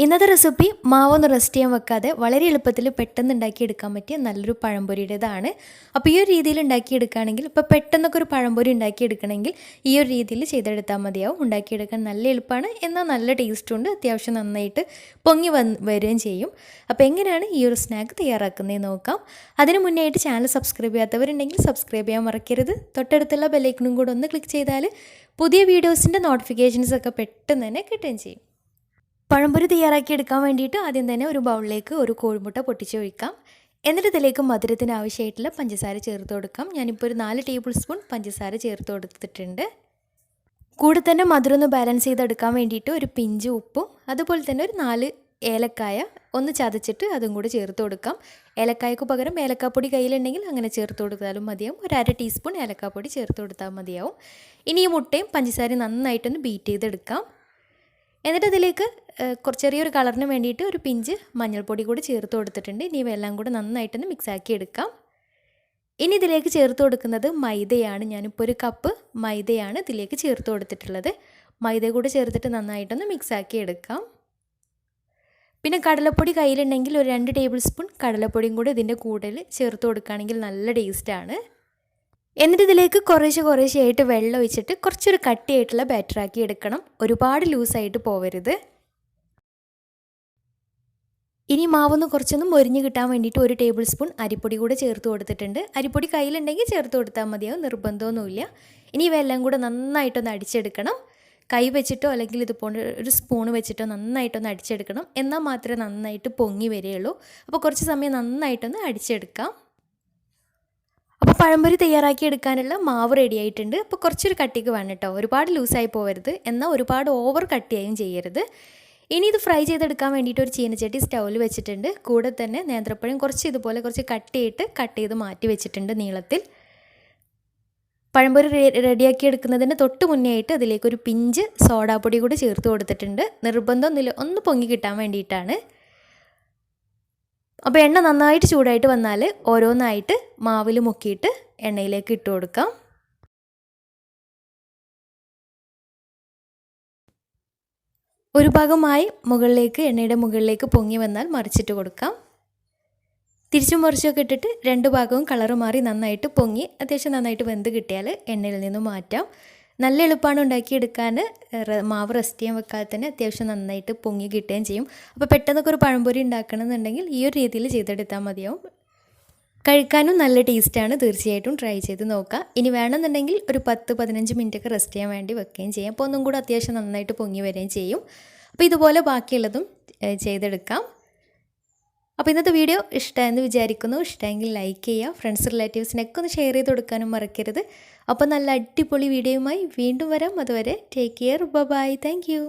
ഇന്നത്തെ recipe മാവൊന്ന് rest ചെയ്യാൻ വെക്കാതെ വളരെ എളുപ്പത്തിൽ പെട്ടെന്ന് ഉണ്ടാക്കിയെടുക്കാൻ പറ്റിയ നല്ലൊരു പഴംപൊരിയുടേതാണ്. അപ്പോൾ ഈ ഒരു രീതിയിൽ ഉണ്ടാക്കിയെടുക്കുകയാണെങ്കിൽ ഇപ്പോൾ പെട്ടെന്നൊക്കെ ഒരു പഴംപൊരി ഉണ്ടാക്കിയെടുക്കണമെങ്കിൽ ഈ ഒരു രീതിയിൽ ചെയ്തെടുത്താൽ മതിയാവും. ഉണ്ടാക്കിയെടുക്കാൻ നല്ല എളുപ്പമാണ്, എന്നാൽ നല്ല ടേസ്റ്റുണ്ട്, അത്യാവശ്യം നന്നായിട്ട് പൊങ്ങി വരികയും ചെയ്യും. അപ്പോൾ എങ്ങനെയാണ് ഈ ഒരു സ്നാക്ക് തയ്യാറാക്കുന്നതെന്ന് നോക്കാം. അതിന് മുന്നേ ആയിട്ട് ചാനൽ സബ്സ്ക്രൈബ് ചെയ്യാത്തവരുണ്ടെങ്കിൽ സബ്സ്ക്രൈബ് ചെയ്യാൻ മറക്കരുത്. തൊട്ടടുത്തുള്ള ബെല്ലൈക്കണും കൂടെ ഒന്ന് ക്ലിക്ക് ചെയ്താൽ പുതിയ വീഡിയോസിൻ്റെ നോട്ടിഫിക്കേഷൻസൊക്കെ പെട്ടെന്ന് തന്നെ കിട്ടുകയും ചെയ്യും. പഴംപൊരി തയ്യാറാക്കി എടുക്കാൻ വേണ്ടിയിട്ട് ആദ്യം തന്നെ ഒരു ബൗളിലേക്ക് ഒരു കോഴിമുട്ട പൊട്ടിച്ചൊഴിക്കാം. എന്നിട്ട് ഇതിലേക്ക് മധുരത്തിന് ആവശ്യമായിട്ടുള്ള പഞ്ചസാര ചേർത്ത് കൊടുക്കാം. ഞാനിപ്പോൾ ഒരു 4 ടേബിൾ സ്പൂൺ പഞ്ചസാര ചേർത്ത് കൊടുത്തിട്ടുണ്ട്. കൂടെ തന്നെ മധുരം ഒന്ന് ബാലൻസ് ചെയ്തെടുക്കാൻ വേണ്ടിയിട്ട് ഒരു പിഞ്ച് ഉപ്പും അതുപോലെ തന്നെ ഒരു 4 ഏലക്കായ ഒന്ന് ചതച്ചിട്ട് അതും കൂടെ ചേർത്ത് കൊടുക്കാം. ഏലക്കായക്ക് പകരം ഏലക്കാപ്പൊടി കയ്യിലുണ്ടെങ്കിൽ അങ്ങനെ ചേർത്ത് കൊടുത്താലും മതിയാവും. ഒരു 1/2 ടീസ്പൂൺ ഏലക്കാപ്പൊടി ചേർത്ത് കൊടുത്താൽ മതിയാവും. ഇനി ഈ മുട്ടയും പഞ്ചസാരയും നന്നായിട്ടൊന്ന് ബീറ്റ് ചെയ്തെടുക്കാം. എന്നിട്ട് അതിലേക്ക് ചെറിയൊരു കളറിന് വേണ്ടിയിട്ട് ഒരു പിഞ്ച് മഞ്ഞൾപ്പൊടി കൂടി ചേർത്ത് കൊടുത്തിട്ടുണ്ട്. ഇനി ഇവയെല്ലാം കൂടെ നന്നായിട്ടൊന്ന് മിക്സാക്കി എടുക്കാം. ഇനി ഇതിലേക്ക് ചേർത്ത് കൊടുക്കുന്നത് മൈദയാണ്. ഞാനിപ്പോൾ ഒരു കപ്പ് മൈദയാണ് ഇതിലേക്ക് ചേർത്ത് കൊടുത്തിട്ടുള്ളത്. മൈദ കൂടെ ചേർത്തിട്ട് നന്നായിട്ടൊന്ന് മിക്സാക്കി എടുക്കാം. പിന്നെ കടലപ്പൊടി കയ്യിലുണ്ടെങ്കിൽ ഒരു 2 ടേബിൾ സ്പൂൺ കടലപ്പൊടിയും കൂടെ ഇതിൻ്റെ കൂടെ ചേർത്ത് കൊടുക്കുകയാണെങ്കിൽ നല്ല ടേസ്റ്റാണ്. എന്നിട്ട് ഇതിലേക്ക് കുറേശ്ശെ ആയിട്ട് വെള്ളം ഒഴിച്ചിട്ട് കുറച്ചൊരു കട്ടിയായിട്ടുള്ള ബാറ്ററാക്കി എടുക്കണം. ഒരുപാട് ലൂസായിട്ട് പോവരുത്. ഇനി മാവൊന്ന് കുറച്ചൊന്നും മൊരിഞ്ഞ് കിട്ടാൻ വേണ്ടിയിട്ട് 1 ടേബിൾ സ്പൂൺ അരിപ്പൊടി കൂടെ ചേർത്ത് കൊടുത്തിട്ടുണ്ട്. അരിപ്പൊടി കയ്യിലുണ്ടെങ്കിൽ ചേർത്ത് കൊടുത്താൽ മതിയാവും, നിർബന്ധമൊന്നുമില്ല. ഇനി ഇവയെല്ലാം കൂടെ നന്നായിട്ടൊന്ന് അടിച്ചെടുക്കണം. കൈ വെച്ചിട്ടോ അല്ലെങ്കിൽ ഇതുപോലെ ഒരു സ്പൂൺ വെച്ചിട്ടോ നന്നായിട്ടൊന്ന് അടിച്ചെടുക്കണം. എന്നാൽ മാത്രമേ നന്നായിട്ട് പൊങ്ങി വരികയുള്ളൂ. അപ്പോൾ കുറച്ച് സമയം നന്നായിട്ടൊന്ന് അടിച്ചെടുക്കാം. അപ്പോൾ പഴംപൊരി തയ്യാറാക്കി എടുക്കാനുള്ള മാവ് റെഡി ആയിട്ടുണ്ട്. അപ്പോൾ കുറച്ചൊരു കട്ടിക്ക് വേണം കേട്ടോ, ഒരുപാട് ലൂസായി പോകരുത്, എന്നാൽ ഒരുപാട് ഓവർ കട്ടിയായും ചെയ്യരുത്. ഇനി ഇത് ഫ്രൈ ചെയ്തെടുക്കാൻ വേണ്ടിയിട്ട് ഒരു ചീനച്ചട്ടി സ്റ്റൗവിൽ വെച്ചിട്ടുണ്ട്. കൂടെ തന്നെ നേന്ത്രപ്പഴം ഇതുപോലെ കുറച്ച് കട്ട് ചെയ്ത് മാറ്റി വെച്ചിട്ടുണ്ട് നീളത്തിൽ. പഴംപൊരി റെഡിയാക്കി എടുക്കുന്നതിന് തൊട്ട് മുന്നേ ആയിട്ട് അതിലേക്കൊരു പിഞ്ച് സോഡാപ്പൊടി കൂടി ചേർത്ത് കൊടുത്തിട്ടുണ്ട്. നിർബന്ധമൊന്നുമില്ല, ഒന്ന് പൊങ്ങി കിട്ടാൻ വേണ്ടിയിട്ടാണ്. അപ്പോൾ എണ്ണ നന്നായിട്ട് ചൂടായിട്ട് വന്നാൽ ഓരോന്നായിട്ട് മാവിൽ മുക്കിയിട്ട് എണ്ണയിലേക്ക് ഇട്ട് കൊടുക്കാം. ഒരു ഭാഗമായി എണ്ണയുടെ മുകളിലേക്ക് പൊങ്ങി വന്നാൽ മറിച്ചിട്ട് കൊടുക്കാം. തിരിച്ചും മറിച്ചൊക്കെ ഇട്ടിട്ട് 2 ഭാഗവും കളറ് മാറി നന്നായിട്ട് പൊങ്ങി അത്യാവശ്യം നന്നായിട്ട് വെന്ത് കിട്ടിയാൽ എണ്ണയിൽ നിന്ന് മാറ്റാം. നല്ല എളുപ്പമാണ് ഉണ്ടാക്കിയെടുക്കാൻ. മാവ് റെസ്റ്റ് ചെയ്യാൻ വെക്കാതെ തന്നെ അത്യാവശ്യം നന്നായിട്ട് പൊങ്ങി കിട്ടുകയും ചെയ്യും. അപ്പോൾ പെട്ടെന്നൊക്കെ ഒരു പഴംപൊരി ഉണ്ടാക്കണമെന്നുണ്ടെങ്കിൽ ഈ ഒരു രീതിയിൽ ചെയ്തെടുത്താൽ മതിയാവും. കഴിക്കാനും നല്ല ടേസ്റ്റാണ്. തീർച്ചയായിട്ടും ട്രൈ ചെയ്ത് നോക്കുക. ഇനി വേണമെന്നുണ്ടെങ്കിൽ ഒരു 10-15 മിനിറ്റൊക്കെ റെസ്റ്റ് ചെയ്യാൻ വേണ്ടി വെക്കുകയും ചെയ്യാം. അപ്പോൾ ഒന്നും കൂടെ അത്യാവശ്യം നന്നായിട്ട് പൊങ്ങി വരികയും ചെയ്യും. അപ്പോൾ ഇതുപോലെ ബാക്കിയുള്ളതും ചെയ്തെടുക്കാം. അപ്പോൾ ഇന്നത്തെ വീഡിയോ ഇഷ്ടമായെന്ന് വിചാരിക്കുന്നു. ഇഷ്ടമെങ്കിൽ ലൈക്ക് ചെയ്യുക. ഫ്രണ്ട്സ് റിലേറ്റീവ്സിനൊക്കെ ഒന്ന് ഷെയർ ചെയ്ത് കൊടുക്കാനും മറക്കരുത്. അപ്പോൾ നല്ല അടിപൊളി വീഡിയോയുമായി വീണ്ടും വരാം. അതുവരെ take care. Bye. Thank U.